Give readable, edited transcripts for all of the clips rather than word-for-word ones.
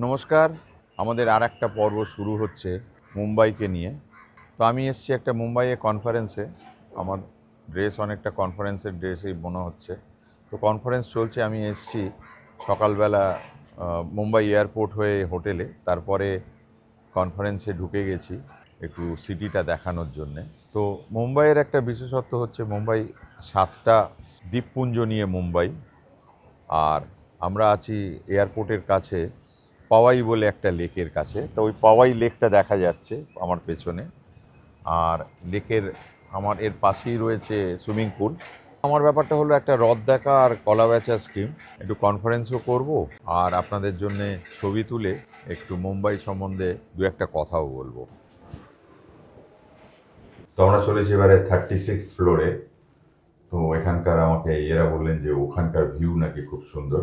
নমস্কার। আমাদের আর একটা পর্ব শুরু হচ্ছে মুম্বাইকে নিয়ে। তো আমি এসেছি একটা মুম্বাইয়ে কনফারেন্সে। আমার ড্রেস অনেকটা কনফারেন্সের ড্রেসই মনে হচ্ছে। তো কনফারেন্স চলছে, আমি এসেছি সকালবেলা মুম্বাই এয়ারপোর্ট হয়ে হোটেলে, তারপরে কনফারেন্সে ঢুকে গেছি একটু সিটিটা দেখানোর জন্যে। তো মুম্বাইয়ের একটা বিশেষত্ব হচ্ছে মুম্বাই 7টা দ্বীপপুঞ্জ নিয়ে মুম্বাই। আর আমরা আছি এয়ারপোর্টের কাছে পাওয়াই বলে একটা লেকের কাছে। তো ওই পাওয়াই লেকটা দেখা যাচ্ছে আমার পেছনে। আর লেকের এর পাশেই রয়েছে সুইমিং পুল। আমার ব্যাপারটা হলো একটা হ্রদ দেখা আর কলা বেচা স্কিম, একটু কনফারেন্সও করব আর আপনাদের জন্য ছবি তুলে একটু মুম্বাই সম্বন্ধে দু একটা কথাও বলবো। তো আমরা চলেছি এবারে 36 ফ্লোরে। তো এখানকার আমাকে এরা বললেন যে ওখানকার ভিউ নাকি খুব সুন্দর।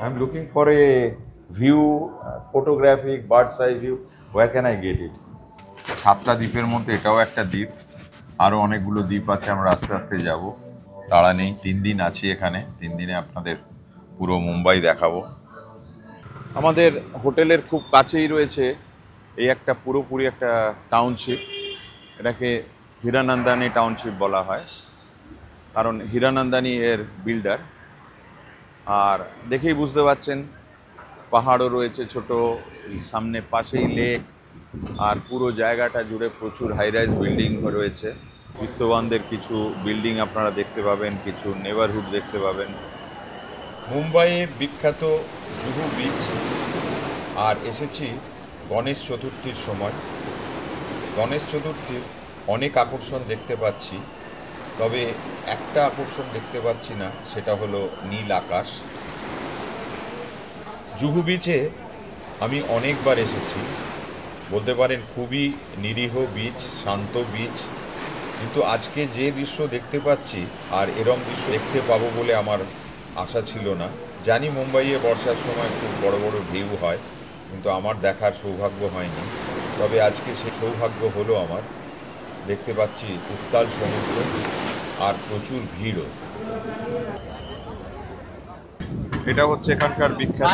I am looking for a view, photographic birds eye view. Where can I get it? 7টা দ্বীপের মধ্যে এটাও একটা দ্বীপ। আরও অনেকগুলো দ্বীপ আছে, আমরা আস্তে আস্তে যাব, তাড়া নেই। 3 দিন আছি এখানে, 3 দিনে আপনাদের পুরো মুম্বাই দেখাবো। আমাদের হোটেলের খুব কাছেই রয়েছে এই একটা পুরোপুরি একটা টাউনশিপ। এটাকে হীরানন্দানী টাউনশিপ বলা হয়, কারণ হীরানন্দানী এর বিল্ডার। আর দেখেই বুঝতে পারছেন পাহাড়ও রয়েছে ছোট, সামনে পাশেই লেক, আর পুরো জায়গাটা জুড়ে প্রচুর হাইরাইজ বিল্ডিং রয়েছে। বিত্তবানদের কিছু বিল্ডিং আপনারা দেখতে পাবেন, কিছু নেবারহুড দেখতে পাবেন। মুম্বাইয়ের বিখ্যাত জুহু বিচ। আর এসেছি গণেশ চতুর্থীর সময়। গণেশ চতুর্থীর অনেক আকর্ষণ দেখতে পাচ্ছি, তবে একটা আকর্ষণ দেখতে পাচ্ছি না, সেটা হলো নীল আকাশ। জুহু বিচে আমি অনেকবার এসেছি, বলতে পারেন খুবই নিরীহ বিচ, শান্ত বিচ। কিন্তু আজকে যে দৃশ্য দেখতে পাচ্ছি, আর এরম দৃশ্য দেখতে পাবো বলে আমার আশা ছিল না। জানি মুম্বাইয়ে বর্ষার সময় খুব বড় বড় ঢেউ হয়, কিন্তু আমার দেখার সৌভাগ্য হয়নি। তবে আজকে সেই সৌভাগ্য হলো আমার। দেখতে পাচ্ছি উত্তাল সমুদ্র আর প্রচুর ভিড়ও। এটা হচ্ছে এখানকার বিখ্যাত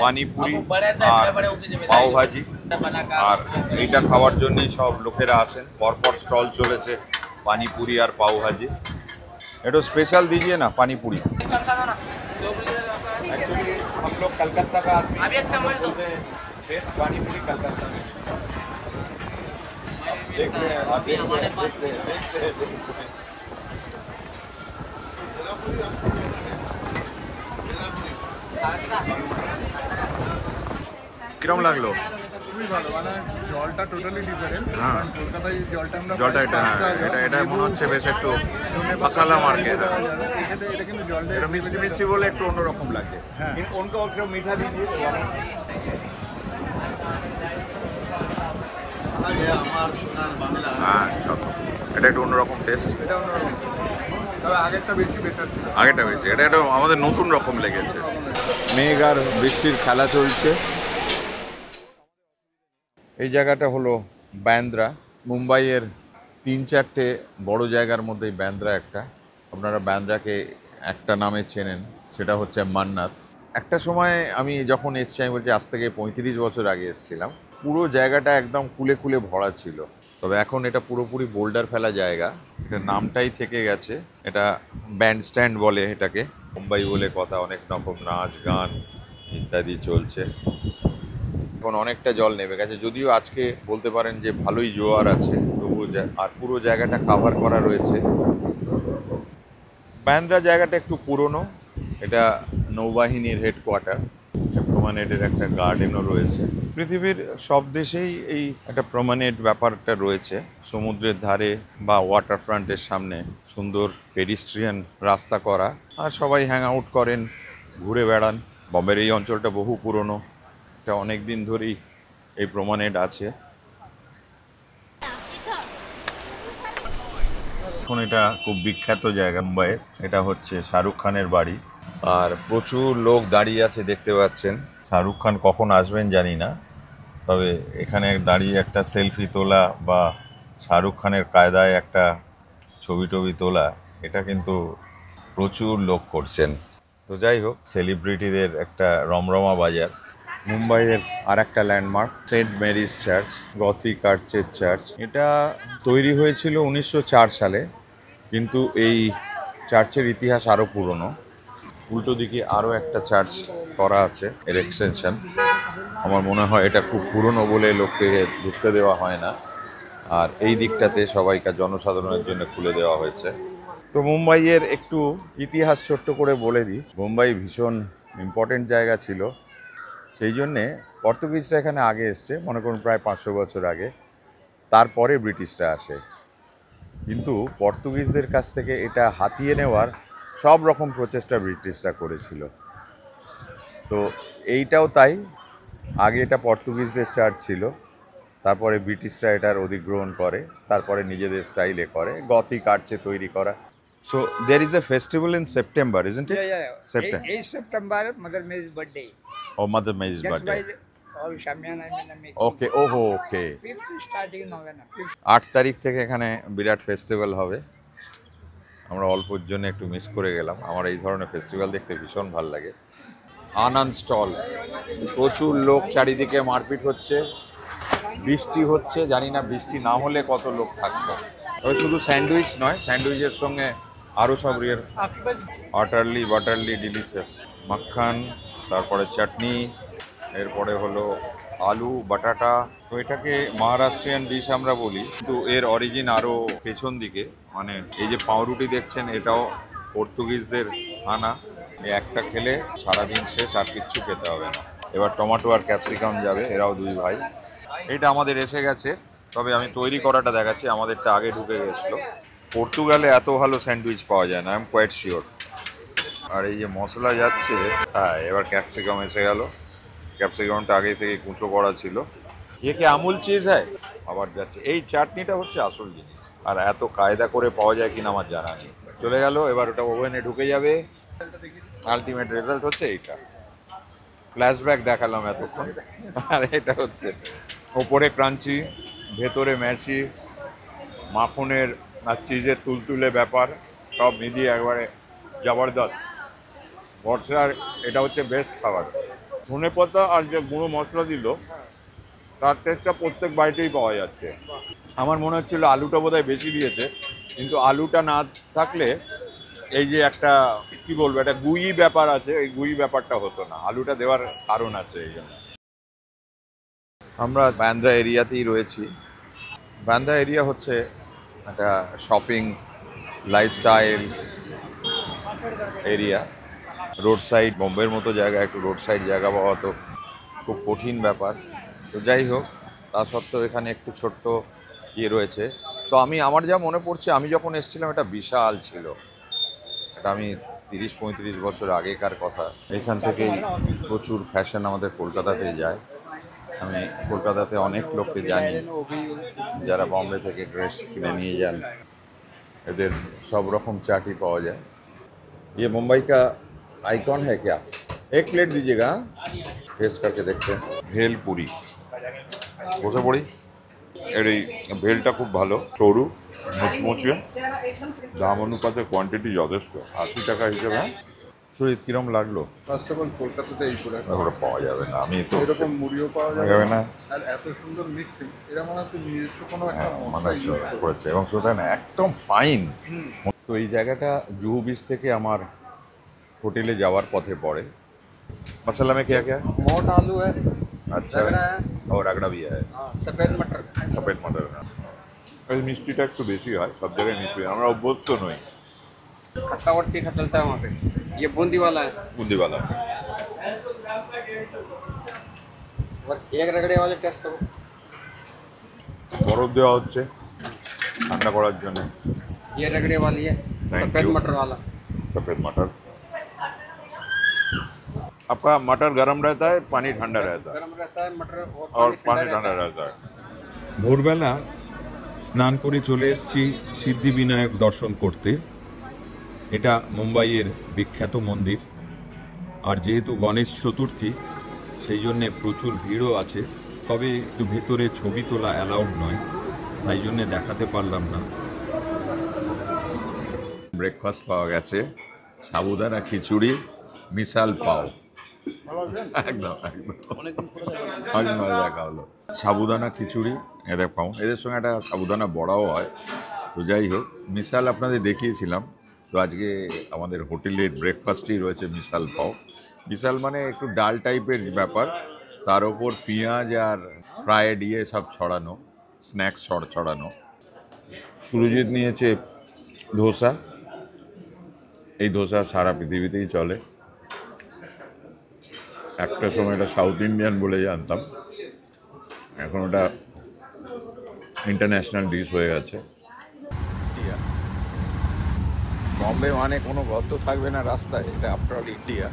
পানিপুরি আর পাও ভাজি। আর এইটা খাওয়ার জন্যই সব লোকেরা আসেন, পরপর স্টল চলেছে পানিপুরি আর পাও ভাজি। একটু স্পেশাল দিজিয়ে না পানিপুরি। एक्चुअली हम लोग कलकत्ता का आदमी बोलते हैं बेस्ट पानीपुरी कलकत्ता में। देख रहे हैं, देखते हैं। কিরম লাগলো? খুবই ভালো, মানে জলটা টোটালি ডিফারেন্ট। হ্যাঁ, কলকাতায় জলটা আমরা জলটা এটা মনে হচ্ছে বেশ একটু মশলা মার্কেট। এটা কিন্তু জলটা এটা মিষ্টি মিষ্টি বলে একটু অন্যরকম লাগে। হ্যাঁ। उनका और क्यों मीठा दीजिए। হ্যাঁ, এটা একটু অন্যরকম টেস্ট। এটা অন্যরকম, তবে আগেরটা বেশি বেটার ছিল। আগেটা বেশি, এটা একটু আমাদের নতুন রকম লেগেছে। মেঘ আর বৃষ্টির খেলা চলছে। এই জায়গাটা হলো বান্দ্রা। মুম্বাইয়ের 3-4টে বড় জায়গার মধ্যে এই বান্দ্রা একটা। আপনারা বান্দ্রাকে একটা নামে চেনেন, সেটা হচ্ছে মান্নাত। একটা সময় আমি যখন এসছি, আমি বলছি আজ থেকে 35 বছর আগে এসেছিলাম, পুরো জায়গাটা একদম কুলে কুলে ভরা ছিল। তবে এখন এটা পুরোপুরি বোল্ডার ফেলা জায়গা, এটা নামটাই থেকে গেছে। এটা ব্যান্ড স্ট্যান্ড বলে এটাকে, মুম্বাই বলে কথা। অনেক রকম নাচ গান ইত্যাদি চলছে। এখন অনেকটা জল নেমে গেছে, যদিও আজকে বলতে পারেন যে ভালোই জোয়ার আছে, তবু আর পুরো জায়গাটা কাভার করা রয়েছে। বান্দ্রা জায়গাটা একটু পুরনো, এটা নৌবাহিনীর হেডকোয়ার্টার। প্রমানেডের একটা গার্ডেনও রয়েছে। পৃথিবীর সব দেশেই এই একটা প্রমানেড ব্যাপারটা রয়েছে, সমুদ্রের ধারে বা ওয়াটার ফ্রন্টের সামনে সুন্দর পেডিস্ট্রিয়ান রাস্তা করা, আর সবাই হ্যাং আউট করেন, ঘুরে বেড়ান। বম্বের এই অঞ্চলটা বহু পুরনো, এটা অনেক দিন ধরেই এই প্রমানেড আছে। এখন এটা খুব বিখ্যাত জায়গা মুম্বাইয়ের, এটা হচ্ছে শাহরুখ খানের বাড়ি। আর প্রচুর লোক দাঁড়িয়ে আছে দেখতে পাচ্ছেন। শাহরুখ খান কখন আসবেন জানি না, তবে এখানে দাঁড়িয়ে একটা সেলফি তোলা বা শাহরুখ খানের কায়দায় একটা ছবি টবি তোলা, এটা কিন্তু প্রচুর লোক করছেন। তো তো যাই হোক, সেলিব্রিটিদের একটা রমরমা বাজার। মুম্বাইয়ের আর একটা landmark Saint Mary's church, Gothic আর্চের চার্চ। এটা তৈরি হয়েছিল 1904 সালে, কিন্তু এই চার্চের ইতিহাস আরও পুরনো। উল্টো দিকে আরও একটা চার্চ করা আছে, এর এক্সটেনশন। আমার মনে হয় এটা খুব পুরনো বলে লোককে ঢুকতে দেওয়া হয় না, আর এই দিকটাতে সবাইকার জনসাধারণের জন্য খুলে দেওয়া হয়েছে। তো মুম্বাইয়ের একটু ইতিহাস ছোট্ট করে বলে দিই। মুম্বাই ভীষণ ইম্পর্টেন্ট জায়গা ছিল, সেই জন্যে পর্তুগিজরা এখানে আগে এসছে, মনে করুন প্রায় 500 বছর আগে। তারপরে ব্রিটিশরা আসে, কিন্তু পর্তুগিজদের কাছ থেকে এটা হাতিয়ে নেওয়ার সব রকম প্রচেষ্টা ব্রিটিশরা করেছিল। তো এইটাও তাই, আগে এটা পর্তুগিজদের চার্চ ছিল, তারপরে ব্রিটিশরা এটার অধিগ্রহণ করে, তারপরে নিজেদের স্টাইলে করে, গথিক আর্চে তৈরি করা। So there is a festival in September, isn't it? Yeah. September. 8 September, Mother Mary's birthday. Oh, Mother Mary's That's birthday. why all Shamiana making. Okay, okay. 5th starting Novena. 8 তারিখ থেকে এখানে বিরাট ফেস্টিভ্যাল হবে। আমরা অল্পর জন্য একটু miss করে গেলাম। আমার এই ধরনের ফেস্টিভ্যাল দেখতে ভীষণ ভালো লাগে। আনন্দ স্টল, প্রচুর লোক, চারিদিকে মারপিট হচ্ছে, বৃষ্টি হচ্ছে, জানি না বৃষ্টি না হলে কত লোক থাকতো। তবে শুধু স্যান্ডউইচ নয়, স্যান্ডউইচের সঙ্গে আরও সব রিয়ের বাটারলি ডিলিশিয়াস মাখন, তারপরে চাটনি, এরপরে হলো আলু বাটাটা। তো এটাকে মহারাষ্ট্রিয়ান ডিশ আমরা বলি, কিন্তু এর অরিজিন আরও পেছন দিকে। মানে এই যে পাউরুটি দেখছেন, এটাও পর্তুগিজদের আনা। এই একটা খেলে সারাদিন শেষ, আর কিচ্ছু খেতে হবে না। এবার টমেটো আর ক্যাপসিকাম যাবে, এরাও দুই ভাই। এটা আমাদের এসে গেছে, তবে আমি তৈরি করাটা দেখাচ্ছি, আমাদেরটা আগে ঢুকে গেছিলো। পর্তুগালে এত ভালো স্যান্ডউইচ পাওয়া যায় না, আই এম কোয়াইট শিওর। আর এই যে মশলা যাচ্ছে, হ্যাঁ এবার ক্যাপসিকাম এসে গেল। ক্যাপসিকামটা আগে থেকে কুঁচো করা ছিল। ইয়ে কি আমুল চিজ হ্যাঁ, আবার যাচ্ছে। এই চাটনিটা হচ্ছে আসল জিনিস, আর এত কায়দা করে পাওয়া যায় কিনা আমার জানা নেই। চলে গেল, এবার ওটা ওভেনে ঢুকে যাবে। আলটিমেট রেজাল্ট হচ্ছে এইটা। ফ্ল্যাশব্যাক দেখালাম এতক্ষণ, আর এটা হচ্ছে ওপরে ক্রাঞ্চি, ভেতরে ম্যাচি, মাখনের আর চিজের তুলতুলে ব্যাপার, সব মিলিয়ে একবারে জবরদস্ত। বর্ষার এটা হচ্ছে বেস্ট খাবার। ধনেপাতা আর যে গুঁড়ো মশলা দিল, তার টেস্টটা প্রত্যেক বাড়িতেই পাওয়া যাচ্ছে। আমার মনে হচ্ছিল আলুটা বোধহয় বেশি দিয়েছে, কিন্তু আলুটা না থাকলে এই যে একটা কি বলবো, একটা গুই ব্যাপার আছে, এই গুই ব্যাপারটা হতো না। আলুটা দেওয়ার কারণ আছে এই জন্য। আমরা বান্দ্রা এরিয়াতেই রয়েছি। বান্দ্রা এরিয়া হচ্ছে একটা shopping lifestyle area. Road side, বোম্বের মতো জায়গা, একটু রোড সাইড জায়গা পাওয়া তো খুব কঠিন ব্যাপার। তো যাই হোক, তা সত্ত্বেও এখানে একটু ছোট্ট ইয়ে রয়েছে। তো আমার যা মনে পড়ছে, আমি যখন এসেছিলাম এটা বিশাল ছিল। এটা আমি 30-35 বছর আগেকার কথা। এখান থেকেই প্রচুর ফ্যাশন আমাদের কলকাতাতে যায়। আমি কলকাতাতে অনেক লোককে জানি যারা বম্বে থেকে ড্রেস কিনে নিয়ে যান। এদের सब रकम चाट ही पावा जाए। ये मुंबई का आइकॉन है क्या? एक प्लेट दीजिएगा, टेस्ट करके देखते हैं। भेल पूरी বসে পড়ি। এর এই ভেলটা খুব ভালো, সরু মুচমুচে, দাম অনুপাতে কোয়ান্টিটি যথেষ্ট। 80 টাকা হিসেবে। সুরিত কিরম লাগলো? ফার্স্ট অফ অল কলকাতাতে এই পুরো ওটা পাওয়া যাবে না, আমি তো এরকম মুড়িও পাওয়া যাবে না। আর এত সুন্দর মিক্সিং, এটা মনে হচ্ছে নিজস্ব কোনো একটা মানুষ করেছে, এবং সেটা না একদম ফাইন। তো এই জায়গাটা জুহু বিচ থেকে আমার হোটেলে যাওয়ার পথে পড়ে। मसाला में क्या क्या है? मोट आलू है, अच्छा रगड़ा है, और रगड़ा भी है, सफेद मटर। सफेद मटर है। এই মিষ্টিটা একটু বেশি হয়, সব জায়গায় মিষ্টি, আমরা অভ্যস্ত নই। खट्टा और तीखा चलता है वहाँ पे। ये बूंदी वाला है বুন্দিওয়ালা। और एक रगड़े वाले टेस्ट करो। বরফ দেওয়া হচ্ছে ঠান্ডা করার জন্য। ये रगड़े वाली है, Thank सफेद you. मटर वाला। सफेद मटर। आपका मटर गर्म रहता है, पानी ठंडा रहता है? गरम रहता है मटर और पानी ठंडा रहता है। ভোরবেলা স্নান করে চলে এসেছি সিদ্ধিবিনায়ক দর্শন করতে। এটা মুম্বাইয়ের বিখ্যাত মন্দির, আর যেহেতু গণেশ চতুর্থী সেই জন্যে প্রচুর ভিড়ও আছে। তবে একটু ভেতরে ছবি তোলা অ্যালাউড নয়, তাই জন্যে দেখাতে পারলাম না। ব্রেকফাস্ট পাওয়া গেছে, সাবুদানা খিচুড়ি, মিসাল পাও। ভালো আছেন? একদম একদম অনেক ভালো দেখা হলো। সাবুদানা খিচুড়ি এদের পাও, এদের সঙ্গে একটা সাবুদানা বড়াও হয়। তো যাই হোক, মিসাল আপনাদের দেখিয়েছিলাম। তো আজকে আমাদের হোটেলের ব্রেকফাস্টেই রয়েছে মিসাল পাও। মিসাল মানে একটু ডাল টাইপের ব্যাপার, তার ওপর পেঁয়াজ আর ফ্রায়েড সব ছড়ানো, স্ন্যাক্স ছড়ানো। সুরজিৎ নিয়েছে ধোসা। এই ধোসা সারা পৃথিবীতেই চলে। একটা সময় এটা সাউথ ইন্ডিয়ান বলে জানতাম, এখন ওটা ইন্টারন্যাশনাল ডিশ হয়ে গেছে। বম্বে মানে কোনো গর্ত থাকবে না রাস্তায়, এটা আফটার অল ইন্ডিয়া।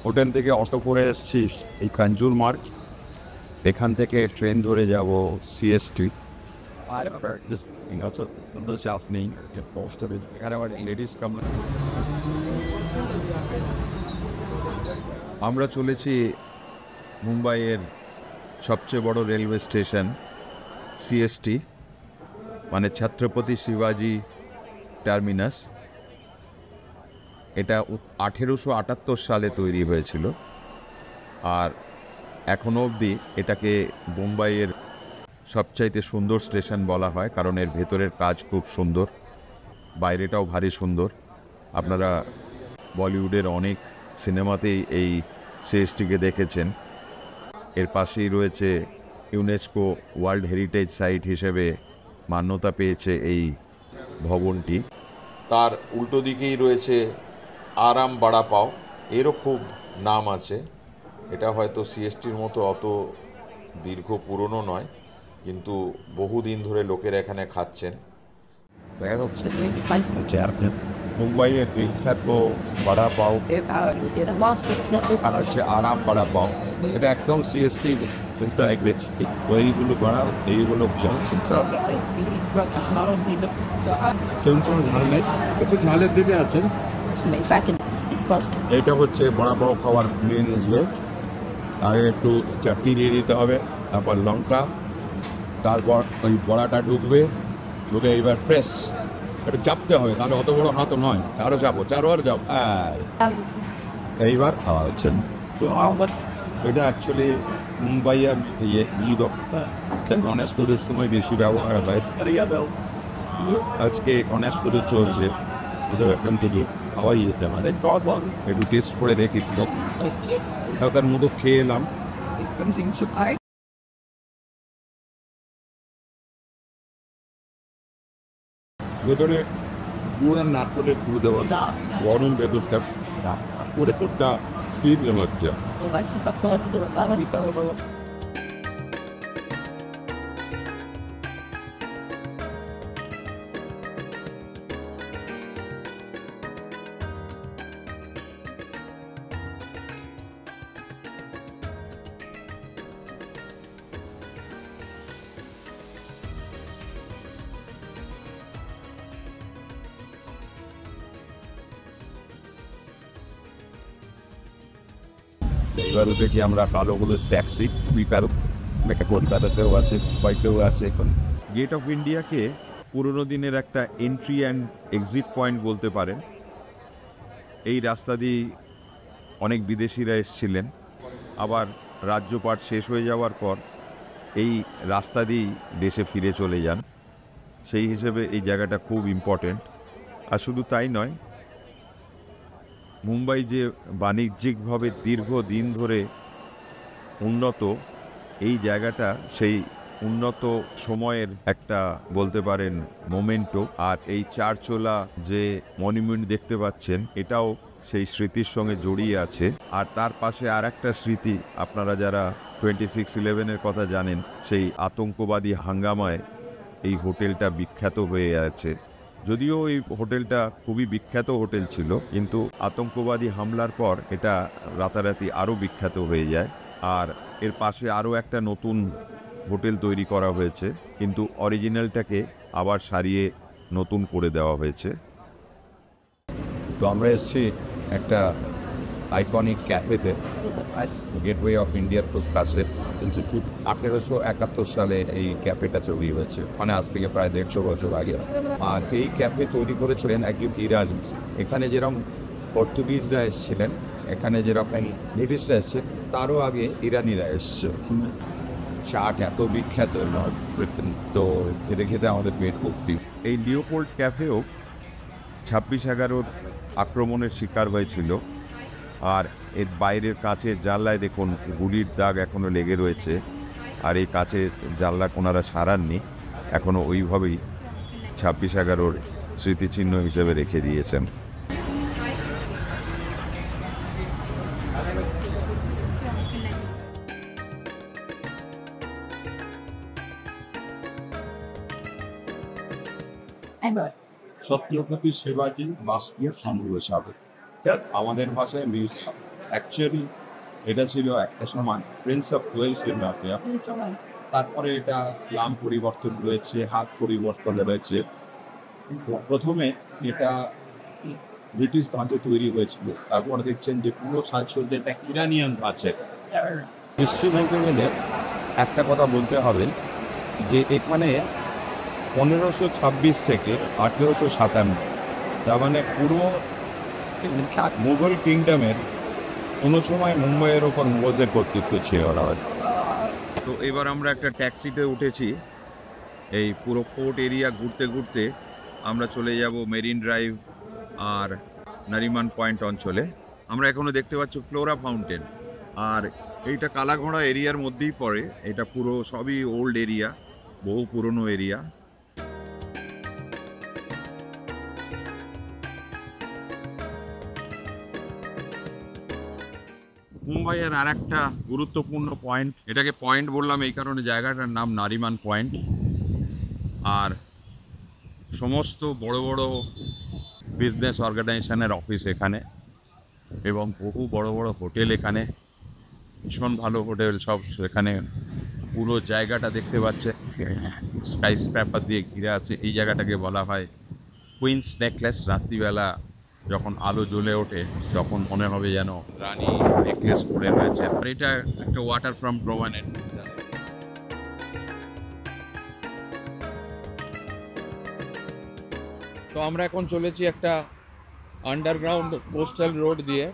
হোটেল থেকে অটো করে এসেছি এই কাঞ্জুর মার্গ, এখান থেকে ট্রেন ধরে যাব সিএসটি। আমরা চলেছি মুম্বাইয়ের সবচেয়ে বড় রেলওয়ে স্টেশন সিএসটি, মানে ছত্রপতি শিবাজি টার্মিনাস। এটা 1878 সালে তৈরি হয়েছিল, আর এখনও অবধি এটাকে মুম্বাইয়ের সবচাইতে সুন্দর স্টেশন বলা হয়, কারণ এর ভেতরের কাজ খুব সুন্দর, বাইরেটাও ভারী সুন্দর। আপনারা বলিউডের অনেক সিনেমাতেই এই সিএসটিকে দেখেছেন। এর পাশেই রয়েছে ইউনেস্কো ওয়ার্ল্ড হেরিটেজ সাইট হিসেবে মান্যতা পেয়েছে এই ভবনটি। তার উল্টো দিকেই রয়েছে আরাম বাড়া পাও, এরও খুব নাম আছে। এটা হয়তো সিএসটির মতো অত দীর্ঘ পুরনো নয়, কিন্তু বহুদিন ধরে লোকেরা এখানে খাচ্ছেন। মুম্বাইয়ের বিখ্যাত বড়া পাও আর হচ্ছে আরাম বড়া পাও। এটা একদম সিএসটি ওইগুলো বড়া, এইগুলো একটু ঝালের দিকে আছেন। এটা হচ্ছে বড়া পাও খাওয়ার মেন ইয়ে। আগে একটু চাটনি দিয়ে দিতে হবে, তারপর লঙ্কা, তারপর ওই বড়াটা ঢুকবে, ঢুকে এইবার ফ্রেশ একটু চাপতে হবে, তাহলে অত বড় হাত নয়, আরও যাবো, আর যাও। এইবার খাওয়া হচ্ছে। এটা অ্যাকচুয়ালি মুম্বাইয়ের ঈদ গণেশ পুজোর সময় বেশি ব্যবহার হয়। আজকে গণেশ পুজো চলছে, এখান থেকে খাওয়াই যেতে আমাদের একটু টেস্ট করে দেখি। তার মতো খেয়ে এলাম। ভেতরে পুরো নারকলে খুলে দেওয়া গরম ভেতরটা ওটা শীত হচ্ছে। এবার থেকে আমরা কালোগুলো ট্যাক্সি কলকাতাতেও আছে, বাইকেও আছে। এখন গেট অফ ইন্ডিয়াকে পুরনো দিনের একটা এন্ট্রি অ্যান্ড এক্সিট পয়েন্ট বলতে পারেন। এই রাস্তা দিয়ে অনেক বিদেশিরা এসেছিলেন, আবার রাজ্যপাট শেষ হয়ে যাওয়ার পর এই রাস্তা দিয়েই দেশে ফিরে চলে যান। সেই হিসেবে এই জায়গাটা খুব ইম্পর্টেন্ট। আর শুধু তাই নয়, মুম্বাই যে বাণিজ্যিকভাবে দীর্ঘদিন ধরে উন্নত, এই জায়গাটা সেই উন্নত সময়ের একটা বলতে পারেন মোমেন্টো। আর এই চারচোলা যে মনুমেন্ট দেখতে পাচ্ছেন, এটাও সেই স্মৃতির সঙ্গে জড়িয়ে আছে। আর তার পাশে আর একটা স্মৃতি, আপনারা যারা 26/11-এর কথা জানেন, সেই আতঙ্কবাদী হাঙ্গামায় এই হোটেলটা বিখ্যাত হয়ে আছে। যদিও এই হোটেলটা খুবই বিখ্যাত হোটেল ছিল, কিন্তু আতঙ্কবাদী হামলার পর এটা রাতারাতি আরও বিখ্যাত হয়ে যায়। আর এর পাশে আরও একটা নতুন হোটেল তৈরি করা হয়েছে, কিন্তু অরিজিনালটাকে আবার সারিয়ে নতুন করে দেওয়া হয়েছে। তো আমরা এসেছি একটা আইকনিক ক্যাফেতে, গেটওয়ে অফ ইন্ডিয়ার খুব কাছে। 1871 সালে এই ক্যাফেটা তৈরি হয়েছে, মানে আজ থেকে প্রায় 150 বছর আগে। আর এই ক্যাফে তৈরি করেছিলেন একজন ইরাজ। এখানে যেরকম পর্তুগিজরা এসেছিলেন, এখানে যেরকম ব্রিটিশরা এসছে তারও আগে ইরানিরা এসছে। চাট এত বিখ্যাত তো খেতে খেতে আমাদের পেট ভর্তি। এই লিওপোল্ড ক্যাফেও 26/11 আক্রমণের শিকার হয়েছিল, আর এর বাইরের কাচের জানলায় দেখুন গুলির দাগ এখনও লেগে রয়েছে, আর এই কাচের জানলা কোনারা সারাননি, এখনও ওইভাবেই 26/11 স্মৃতিচিহ্ন হিসেবে রেখে দিয়েছেন। ছত্রপতি শিবাজি বাস্কিয়ার সমৃদ্ধশালী, আমাদের ভাষায় মিউজিয়াম। অ্যাকচুয়ালি এটা ছিল একটা সময় প্রিন্স অফ ওয়েলসের মাফিয়া, তারপরে এটা নাম পরিবর্তন হয়েছে, হাত পরিবর্তন হয়েছে। প্রথমে এটা ব্রিটিশ ধাঁচে তৈরি হয়েছিল, তারপরে দেখছেন যে পুরো সাজসজ্জাটা ইরানিয়ান ধাঁচে। হিস্ট্রি বলতে গেলে একটা কথা বলতে হবে যে এখানে 1526 থেকে 1857, তার মানে পুরো মুঘল কিংডমের কোনো সময় মুম্বাইয়ের ওপর মুঘলদের কর্তৃত্ব ছিল না। তো এবার আমরা একটা ট্যাক্সিতে উঠেছি, এই পুরো পোর্ট এরিয়া ঘুরতে ঘুরতে আমরা চলে যাব মেরিন ড্রাইভ আর নারিমান পয়েন্ট অঞ্চলে। আমরা এখনও দেখতে পাচ্ছি ফ্লোরা ফাউন্টেন, আর এইটা কালাঘোড়া এরিয়ার মধ্যেই পড়ে। এটা পুরো সবই ওল্ড এরিয়া, বহু পুরনো এরিয়া। মুম্বাইয়ের আর একটা গুরুত্বপূর্ণ পয়েন্ট, এটাকে পয়েন্ট বললাম এই কারণে জায়গাটার নাম নারিমান পয়েন্ট, আর সমস্ত বড় বড় বিজনেস অর্গানাইজেশনের অফিস এখানে, এবং বহু বড় বড় হোটেল এখানে, ভীষণ ভালো হোটেল সব এখানে। পুরো জায়গাটা দেখতে পাচ্ছে স্কাই স্ক্র্যাপার দিয়ে ঘিরে আছে। এই জায়গাটাকে বলা হয় কুইন্স নেকলেস। রাত্রিবেলা যখন আলো জ্বলে ওঠে তখন মনে হবে যেন রানী নেকলেস পরে রয়েছে। আর এটা একটা ওয়াটার ফ্রন্ট প্রমাণের। তো আমরা এখন চলেছি একটা আন্ডারগ্রাউন্ড কোস্টাল রোড দিয়ে।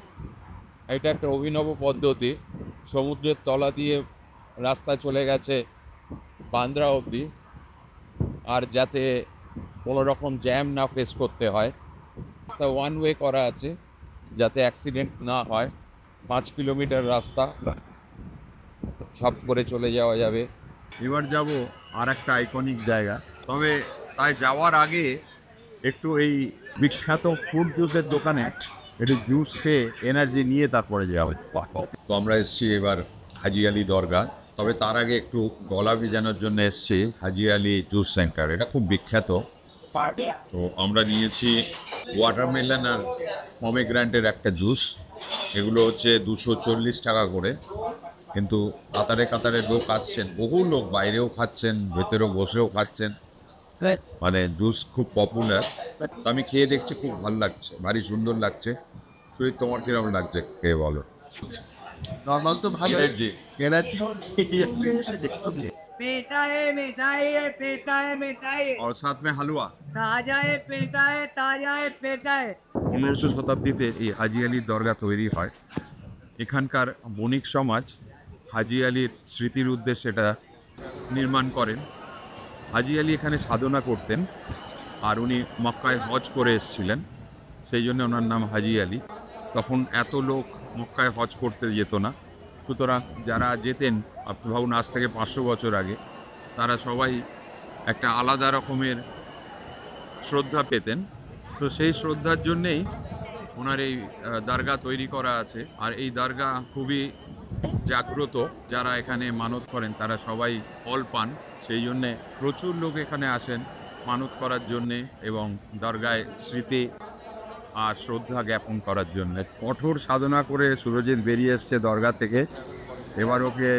এটা একটা অভিনব পদ্ধতি, সমুদ্রের তলা দিয়ে রাস্তা চলে গেছে বান্দ্রা অবধি, আর যাতে কোনো রকম জ্যাম না ফেস করতে হয়, রাস্তা ওয়ান ওয়ে করা আছে যাতে অ্যাক্সিডেন্ট না হয়। 5 কিলোমিটার রাস্তা, ছাপ করে চলে যাওয়া যাবে। এবার যাব আর একটা আইকনিক জায়গা, তবে তাই যাওয়ার আগে একটু এই বিখ্যাত ফ্রুট জুসের দোকানে একটু জুস খেয়ে এনার্জি নিয়ে তারপরে যাওয়া। তো আমরা এসেছি এবার হাজি আলি দরগা, তবে তার আগে একটু গলা ভিজানোর জন্য এসেছি হাজি আলি জুস সেন্টার। এটা খুব বিখ্যাত। তো আমরা নিয়েছি ওয়াটারমেলন আর পমেগ্রান্টের একটা জুস। এগুলো হচ্ছে 240 টাকা করে, কিন্তু কাতারে কাতারে লোক আসছেন, বহু লোক বাইরেও খাচ্ছেন, ভেতরেও বসেও খাচ্ছেন, মানে জুস খুব পপুলার। তো আমি খেয়ে দেখছি, খুব ভালো লাগছে, ভারী সুন্দর লাগছে। সুজিত, তোমার কিরকম লাগছে খেয়ে বলো? নর্মাল তো ভালো पेटा है मिठाई है पेटा है मिठाई है আর সাথ মে হালুয়া। ताजा है पेटा है ताजा है पेटा है। 1500 শতাব্দীতে এই হাজি আলির দরগা তৈরি হয়। এখানকার বণিক সমাজ হাজি আলির স্মৃতির উদ্দেশ্যে এটা নির্মাণ করেন। হাজি আলি এখানে সাধনা করতেন, আর উনি মক্কায় হজ করে এসেছিলেন, সেই জন্য ওনার নাম হাজি আলি। তখন এত লোক মক্কায় হজ করতে যেত না, সুতরাং যারা যেতেন, আপনি ভাবুন আজ থেকে 500 বছর আগে, তারা সবাই একটা আলাদা রকমের শ্রদ্ধা পেতেন। তো সেই শ্রদ্ধার জন্যেই ওনার এই দরগা তৈরি করা আছে। আর এই দরগা খুবই জাগ্রত, যারা এখানে মানত করেন তারা সবাই ফল পান। সেই জন্যে প্রচুর লোক এখানে আসেন মানত করার জন্যে এবং দরগায় স্মৃতি আর শ্রদ্ধা জ্ঞাপন করার জন্য। কঠোর সাধনা করে সুরজিৎ বেরিয়ে এসছে দরগা থেকে, এবার ওকে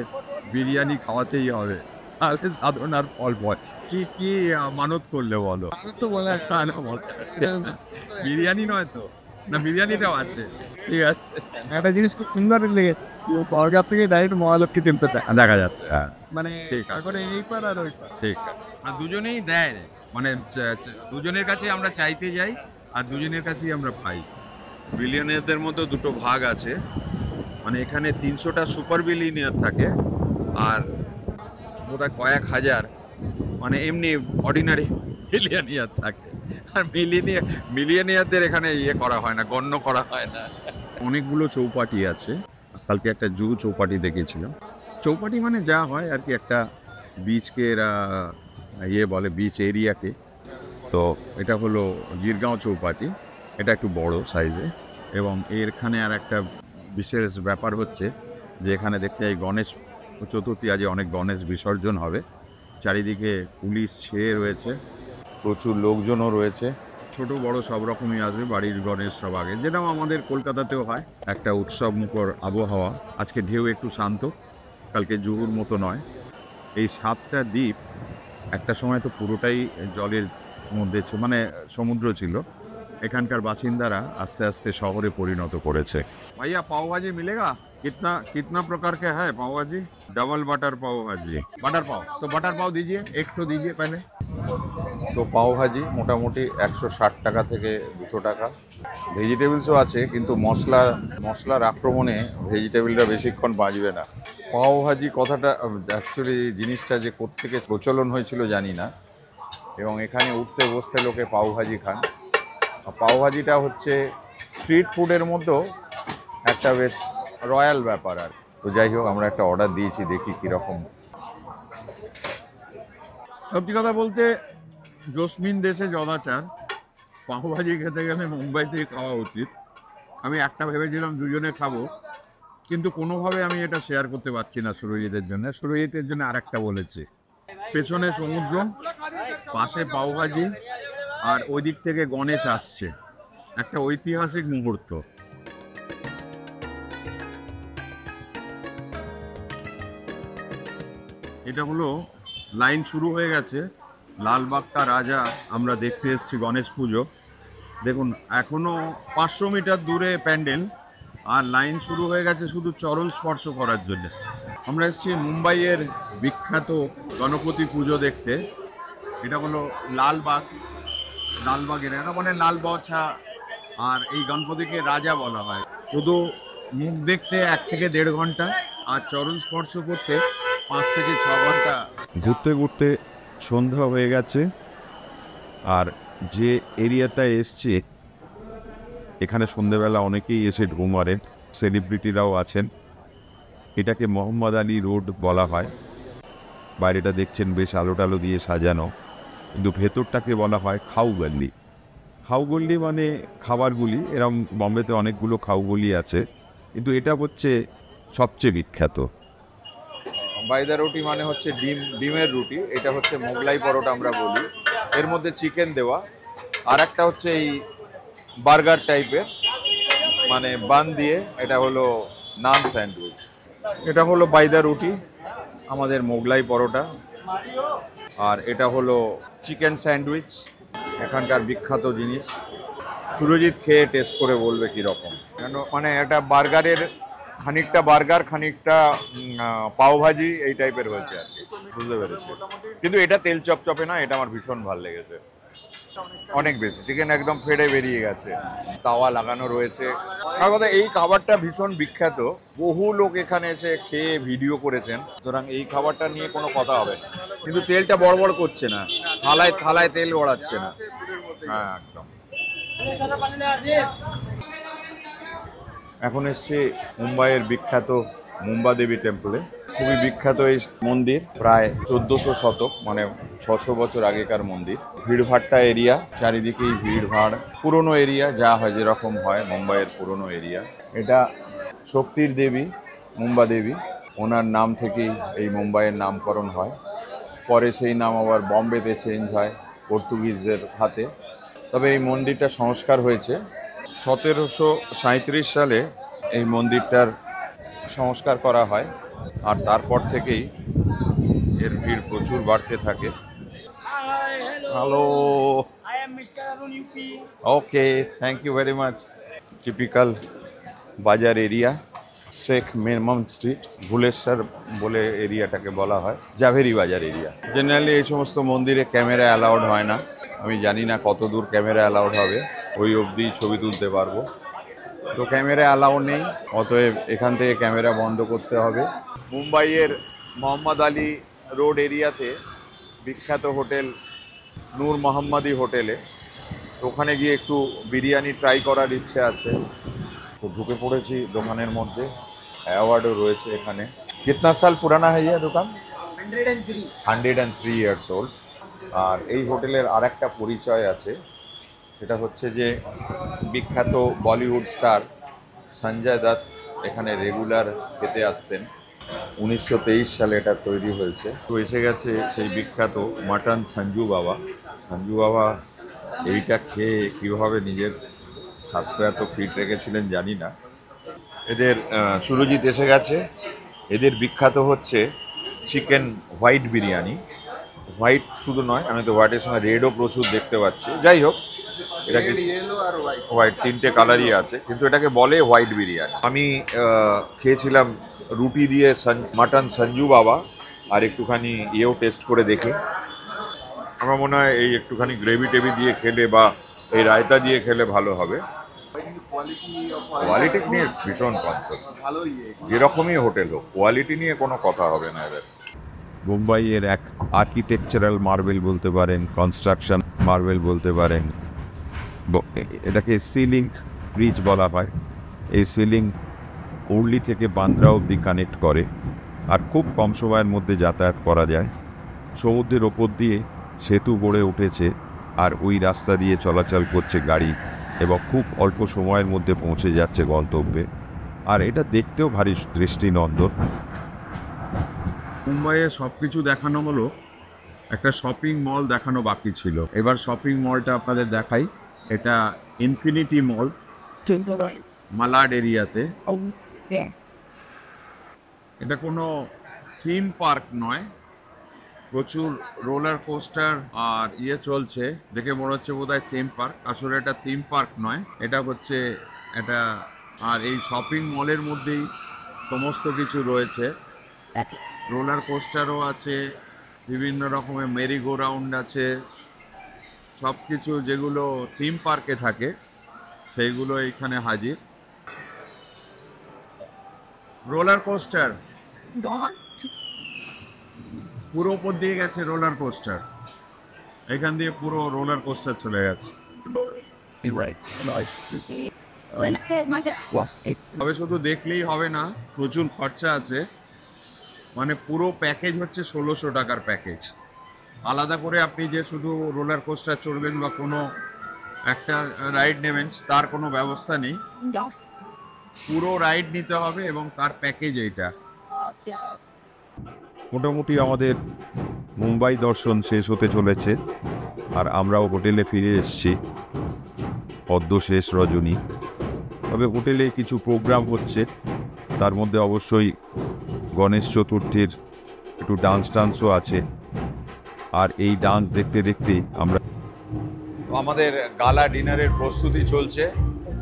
বিরিয়ানি খাওয়াতেই হবে, তাহলে সাধনার ফল পায়। কি কি মানত করলে বলো? তো বলে বিরিয়ানি নয় তো? না, বিরিয়ানিটাও আছে। ঠিক আছে, একটা জিনিস খুব সুন্দর লেগে দরগা থেকে ডাইরেক্ট মহালক্ষ্মী টেম্পল দেখা যাচ্ছে। হ্যাঁ, মানে ঠিক আছে। এখন এই পার আর ওই পার। ঠিক আছে। আর দুজনেই দেয়, মানে দুজনের কাছে আমরা চাইতে যাই আর দুজনের কাছেই আমরা পাই। বিলিয়নিয়ারদের মধ্যে দুটো ভাগ আছে, মানে এখানে 300টা সুপার বিলিয়নিয়ার থাকে আর বোধহয় কয়েক হাজার মানে এমনি অর্ডিনারি মিলিয়নিয়ার থাকে। আর মিলিয়নিয়ারদের এখানে ইয়ে করা হয় না, গণ্য করা হয় না। অনেকগুলো চৌপাটি আছে, কালকে একটা জুহু চৌপাটি দেখেছিলাম। চৌপাটি মানে যা হয় আর কি, একটা বিচকে এরা ইয়ে বলে, বিচ এরিয়াকে। তো এটা হলো গিরগাঁও চৌপাটি, এটা একটু বড় সাইজে। এবং এখানে আর একটা বিশেষ ব্যাপার হচ্ছে যে এখানে দেখছি এই গণেশ চতুর্থী, আজ অনেক গণেশ বিসর্জন হবে। চারিদিকে পুলিশ ছেয়ে রয়েছে, প্রচুর লোকজনও রয়েছে, ছোট বড় সব রকমই আসবে। বাড়ির গণেশ সব আগে, যেটাও আমাদের কলকাতাতেও হয়, একটা উৎসব মুখর আবহাওয়া। আজকে ঢেউ একটু শান্ত, কালকে জুহুর মতো নয়। এই 7টা দ্বীপ একটা সময় তো পুরোটাই জলের মধ্যে মানে সমুদ্র ছিল, এখানকার বাসিন্দারা আস্তে আস্তে শহরে পরিণত করেছে। ভাইয়া পাও ভাজি মিলেগা? कितना कितना प्रकार के है पाव भाजी? डबल बटर पाव भाजी, बटर पाव। तो बटर पाव दीजिए, एक तो दीजिए पहले। তো পাও ভাজি মোটামুটি 160 টাকা থেকে 200 টাকা। ভেজিটেবলসও আছে, কিন্তু মশলার আক্রমণে ভেজিটেবলটা বেশিক্ষণ বাঁচবে না। পাও ভাজি কথাটা অ্যাকচুয়ালি জিনিসটা যে কোত্থেকে প্রচলন হয়েছিল জানি না, এবং এখানে উঠতে বসতে লোকে পাও ভাজি খান। পাও ভাজিটা হচ্ছে স্ট্রিট ফুডের মধ্যেও একটা বেশ রয়্যাল ব্যাপার। আর তো যাই হোক, আমরা একটা অর্ডার দিয়েছি, দেখি কীরকম। সত্যি কথা বলতে জসমিন দেশে জদাচার, পাওভাজি খেতে গেলে মুম্বাইতেই খাওয়া উচিত। আমি একটা ভেবেছিলাম দুজনে খাবো, কিন্তু কোনোভাবে আমি এটা শেয়ার করতে পারছি না সুরজিতের জন্য। সুরজিতের জন্য আর একটা বলেছি, পেছনে সমুদ্র, পাশে পাওভাজি, আর ওই দিক থেকে গণেশ আসছে, একটা ঐতিহাসিক মুহূর্ত। এটা হলো লাইন শুরু হয়ে গেছে, লালবাগ কা রাজা আমরা দেখতে এসেছি গণেশ পুজো। দেখুন এখনো 500 মিটার দূরে প্যান্ডেল, আর লাইন শুরু হয়ে গেছে শুধু চরণ স্পর্শ করার জন্য। আমরা এসেছি মুম্বাইয়ের বিখ্যাত গণপতি পুজো দেখতে। এটা হলো লালবাগের এটা মানে লালবছা, আর এই গণপতিকে রাজা বলা হয়। শুধু মুখ দেখতে 1 থেকে 1.5 ঘন্টা, আর চরণ স্পর্শ করতে 5 থেকে 6 ঘন্টা। ঘুরতে ঘুরতে সন্ধ্যা হয়ে গেছে, আর যে এরিয়াটা এসছে এখানে সন্ধ্যেবেলা অনেকেই এসে ঢু মারেন, সেলিব্রিটিরাও আছেন। এটাকে মোহাম্মদ আলী রোড বলা হয়। বাইরেটা দেখছেন বেশ আলো টালো দিয়ে সাজানো, কিন্তু ভেতরটাকে বলা হয় খাউগল্লি। খাউগল্লি মানে খাবারগুলি, এরকম বম্বেতে অনেকগুলো খাউগলি আছে, কিন্তু এটা হচ্ছে সবচেয়ে বিখ্যাত। বাইদা রুটি মানে হচ্ছে ডিমের রুটি, এটা হচ্ছে মোগলাই পরোটা আমরা বলি, এর মধ্যে চিকেন দেওয়া। আর একটা হচ্ছে এই বার্গার টাইপের, মানে বান দিয়ে, এটা হলো নান স্যান্ডউইচ। এটা হলো বাইদা রুটি, আমাদের মোগলাই পরোটা। আর এটা হলো চিকেন স্যান্ডউইচ, এখানকার বিখ্যাত জিনিস। সুরজিৎ খেয়ে টেস্ট করে বলবে কীরকম। কেন মানে এটা বার্গারের খানিকটা বার্গার, খানিকটা পাওভাজি এই টাইপের হয়েছে আর কি, বুঝতে পেরেছি। কিন্তু এটা তেল চপচপে না, এটা আমার ভীষণ ভালো লেগেছে, অনেক বেশি। চিকেন একদম ফেটে বেরিয়ে গেছে, তাওয়া লাগানো রয়েছে। তার কথা এই খাবারটা ভীষণ বিখ্যাত, বহু লোক এখানে এসে খেয়ে ভিডিও করেছেন, সুতরাং এই খাবারটা নিয়ে কোনো কথা হবে না। কিন্তু তেলটা বড় বড় করছে না, থালায় থালায় তেল গড়াচ্ছে না। হ্যাঁ একদম। এখন এসছি মুম্বাইয়ের বিখ্যাত মুম্বা দেবী টেম্পলে। খুবই বিখ্যাত এই মন্দির, প্রায় 1400 শতক, মানে 600 বছর আগেকার মন্দির। ভিড়ভাট্টা এরিয়া, চারিদিকেই ভিড়ভাড়, পুরনো এরিয়া, যা হয় যেরকম হয় মুম্বাইয়ের পুরনো এরিয়া। এটা শক্তির দেবী মুম্বা দেবী, ওনার নাম থেকেই এই মুম্বাইয়ের নামকরণ হয়। পরে সেই নাম আবার বম্বেতে চেঞ্জ হয় পর্তুগিজদের হাতে। তবে এই মন্দিরটা সংস্কার হয়েছে 1737 সালে, এই মন্দিরটার সংস্কার করা হয়, আর তারপর থেকেই এর ভিড় প্রচুর বাড়তে থাকে। Hello, I am Mr. Arun UP. Okay, thank you very much. Typical বাজার এরিয়া, শেখ মেমন স্ট্রিট, ভুলেশ্বর বলে এরিয়াটাকে বলা হয়, জাভেরি বাজার এরিয়া। জেনারেলি এই সমস্ত মন্দিরে ক্যামেরা অ্যালাউড হয় না, আমি জানি না কত দূর ক্যামেরা অ্যালাউড হবে, ওই অবধি ছবি তুলতে পারবো। তো ক্যামেরা অ্যালাউ নেই, অতএব এখান থেকে ক্যামেরা বন্ধ করতে হবে। মুম্বাইয়ের মোহাম্মদ আলী রোড এরিয়াতে বিখ্যাত হোটেল নূর মোহাম্মদী হোটেলে, ওখানে গিয়ে একটু বিরিয়ানি ট্রাই করার ইচ্ছে আছে। তো ঢুকে পড়েছি দোকানের মধ্যে, অ্যাওয়ার্ডও রয়েছে এখানে। কিতনা সাল পুরানা है ये দোকান? 103 ইয়ার্স ওল্ড। আর এই হোটেলের আর একটা পরিচয় আছে, সেটা হচ্ছে যে বিখ্যাত বলিউড স্টার সঞ্জয় দত্ত এখানে রেগুলার খেতে আসতেন। 1923 সালে এটা তৈরি হয়েছে। তো এসে গেছে সেই বিখ্যাত মাটন সঞ্জু বাবা। সঞ্জু বাবা এইটা খেয়ে কীভাবে নিজের স্বাস্থ্য এত ফিট রেখেছিলেন জানি না। এদের সুরজিৎ এসে গেছে। এদের বিখ্যাত হচ্ছে চিকেন হোয়াইট বিরিয়ানি। হোয়াইট শুধু নয়, আমি তো হোয়াইটের সঙ্গে রেডও প্রচুর দেখতে পাচ্ছি। যাই হোক, এটাকে ইয়েলো আর হোয়াইট তিনটে কালারই আছে, কিন্তু এটাকে বলে হোয়াইট বিরিয়ানি। আমি খেয়েছিলাম রুটি দিয়ে মাটন সঞ্জু বাবা, আর একটুখানি ইয়েও টেস্ট করে দেখি। আমার মনে হয় এই একটুখানি গ্রেভি টেভি দিয়ে খেলে বা এই রায়তা দিয়ে খেলে ভালো হবে। কোয়ালিটি নিয়ে ভীষণ কনসাস, ভালোই যেরকমই হোটেল হোক কোয়ালিটি নিয়ে কোনো কথা হবে না এদের। মুম্বাইয়ের এক আর্কিটেকচারাল মার্বেল বলতে পারেন, কনস্ট্রাকশন মার্বেল বলতে পারেন। এটাকে সিলিং ব্রিজ বলা হয়। এই সিলিং উর্লি থেকে বান্দ্রা অবধি কানেক্ট করে, আর খুব কম সময়ের মধ্যে যাতায়াত করা যায়। সমুদ্রের ওপর দিয়ে সেতু গড়ে উঠেছে, আর ওই রাস্তা দিয়ে চলাচল করছে গাড়ি, এবং খুব অল্প সময়ের মধ্যে পৌঁছে যাচ্ছে গন্তব্যে। আর এটা দেখতেও ভারী দৃষ্টিনন্দন। মুম্বাইয়ে সব কিছু দেখানো হলো, একটা শপিং মল দেখানো বাকি ছিল। এবার শপিং মলটা আপনাদের দেখাই। এটা ইনফিনিটি মল, মালাড এরিয়াতে। এটা কোনো থিম পার্ক নয়, প্রচুর রোলার কোস্টার আর চলছে, দেখে মনে হচ্ছে বোধহয় থিম পার্ক। আসলে এটা থিম পার্ক নয়, এটা হচ্ছে এটা। আর এই শপিং মলের মধ্যেই সমস্ত কিছু রয়েছে। রোলার কোস্টারও আছে, বিভিন্ন রকমের মেরি গো রাউন্ড আছে, সব কিছু যেগুলো থিম পার্কে থাকে সেইগুলো এখানে হাজির। রোলার কোস্টার পুরো উপর দিয়ে গেছে, রোলার কোস্টার এখান দিয়ে পুরো রোলার কোস্টার চলে গেছে। তবে শুধু দেখলেই হবে না, প্রচুর খরচা আছে। মানে পুরো প্যাকেজ হচ্ছে 1600 টাকার প্যাকেজ। আলাদা করে আপনি যে শুধু রোলার কোস্টার চড়বেন বা কোনো একটা রাইড নেবেন তার কোনো ব্যবস্থা নেই। পুরো রাইড নিতে হবে এবং তার প্যাকেজ এইটা। মোটামুটি আমাদের মুম্বাই দর্শন শেষ হতে চলেছে, আর আমরাও হোটেলে ফিরে এসেছি। অদ্য শেষ রজনী। তবে হোটেলে কিছু প্রোগ্রাম হচ্ছে, তার মধ্যে অবশ্যই গণেশ চতুর্থীর একটু ডান্সও আছে। আর এই ডান্স দেখতে দেখতেই আমরা আমাদের গালা ডিনারের প্রস্তুতি চলছে।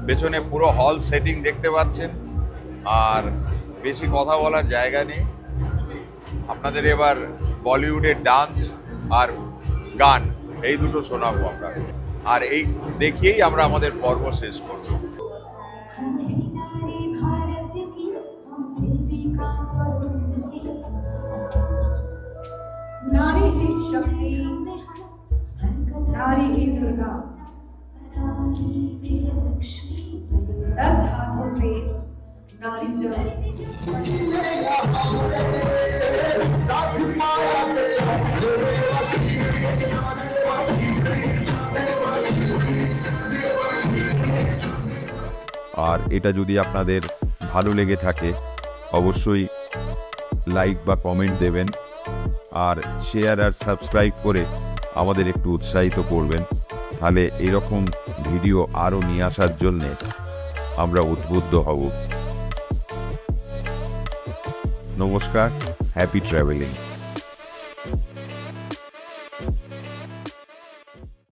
পেছনে পুরো হল সেটিং দেখতে পাচ্ছেন, আর বেশি কথা বলার জায়গা নেই। আপনাদের এবার বলিউডের ডান্স আর গান এই দুটো শোনাবো আমরা, আর এই দেখিয়েই আমরা আমাদের পর্ব শেষ করব। नारी ही शक्ति, नारी ही दुर्गा। 10 हाथों से नारी जब আর এটা যদি আপনাদের ভালো লেগে থাকে অবশ্যই লাইক বা কমেন্ট দেবেন, আর শেয়ার আর সাবস্ক্রাইব করে আমাদের একটু উৎসাহিত করবেন। তাহলে এরকম ভিডিও আরও নিয়ে আসার জন্যে আমরা উদ্বুদ্ধ হব। নমস্কার, হ্যাপি ট্রাভেলিং।